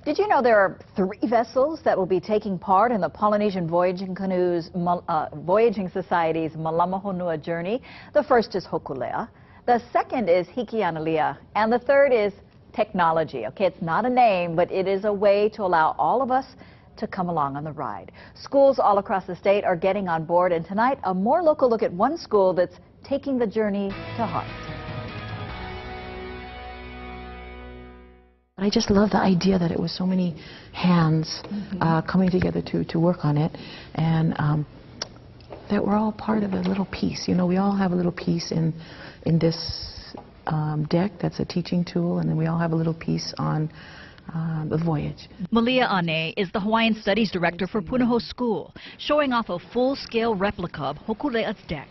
Did you know there are 3 vessels that will be taking part in the Polynesian Voyaging Voyaging Society's Malamahonua journey? The first is Hokulea, the second is Hikianalia, and the third is Technology. Okay, it's not a name, but it is a way to allow all of us to come along on the ride. Schools all across the state are getting on board, and tonight a more local look at one school that's taking the journey to heart. I just love the idea that it was so many hands coming together to work on it, and that we're all part of a little piece. You know, we all have a little piece in this deck that's a teaching tool, and then we all have a little piece on the voyage. Malia Ane is the Hawaiian Studies Director for Punahou School, showing off a full-scale replica of Hokulea's deck.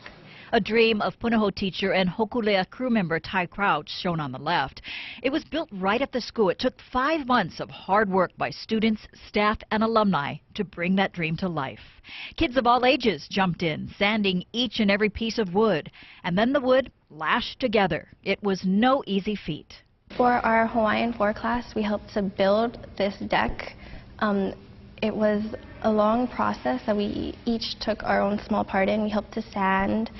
A dream of Punahou teacher and Hokulea crew member Ty Crouch, shown on the left. It was built right at the school. It took 5 months of hard work by students, staff, and alumni to bring that dream to life. Kids of all ages jumped in, sanding each and every piece of wood, and then the wood lashed together. It was no easy feat. For our Hawaiian 4 class, we helped to build this deck. It was a long process that we each took our own small part in. We helped to sand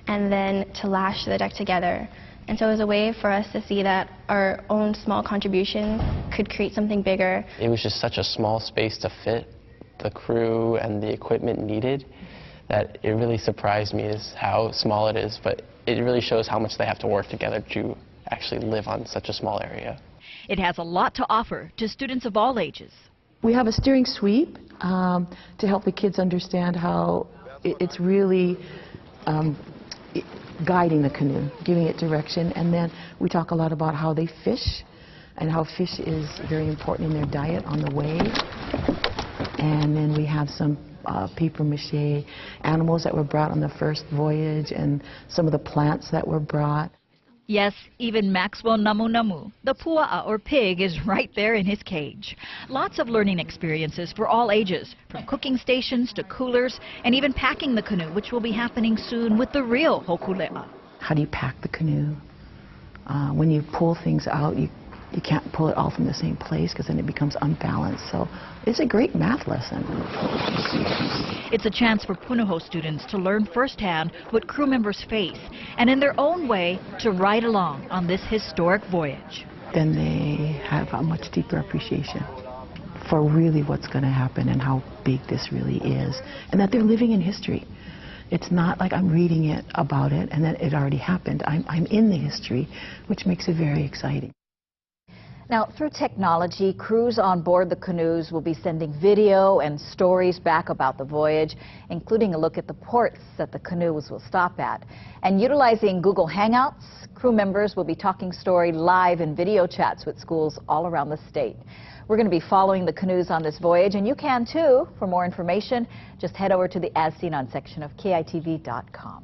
and then to lash the deck together. And so it was a way for us to see that our own small contributions could create something bigger. It was just such a small space to fit the crew and the equipment needed that it really surprised me is how small it is, but it really shows how much they have to work together to actually live on such a small area. It has a lot to offer to students of all ages. We have a steering sweep to help the kids understand how it's really guiding the canoe, giving it direction, and then we talk a lot about how they fish and how fish is very important in their diet on the way. And then we have some paper mache animals that were brought on the first voyage and some of the plants that were brought. Yes, even Maxwell Namu Namu, the pua'a or pig, is right there in his cage. Lots of learning experiences for all ages, from cooking stations to coolers, and even packing the canoe, which will be happening soon with the real Hokulea. How do you pack the canoe? When you pull things out, you can't pull it all from the same place because then it becomes unbalanced. So it's a great math lesson. It's a chance for Punahou students to learn firsthand what crew members face and in their own way to ride along on this historic voyage. Then they have a much deeper appreciation for really what's going to happen and how big this really is, and that they're living in history. It's not like I'm reading it about it and that it already happened. I'm in the history, which makes it very exciting. Now, through technology, crews on board the canoes will be sending video and stories back about the voyage, including a look at the ports that the canoes will stop at. And utilizing Google Hangouts, crew members will be talking story live in video chats with schools all around the state. We're going to be following the canoes on this voyage, and you can too. For more information, just head over to the As Seen On section of KITV.com.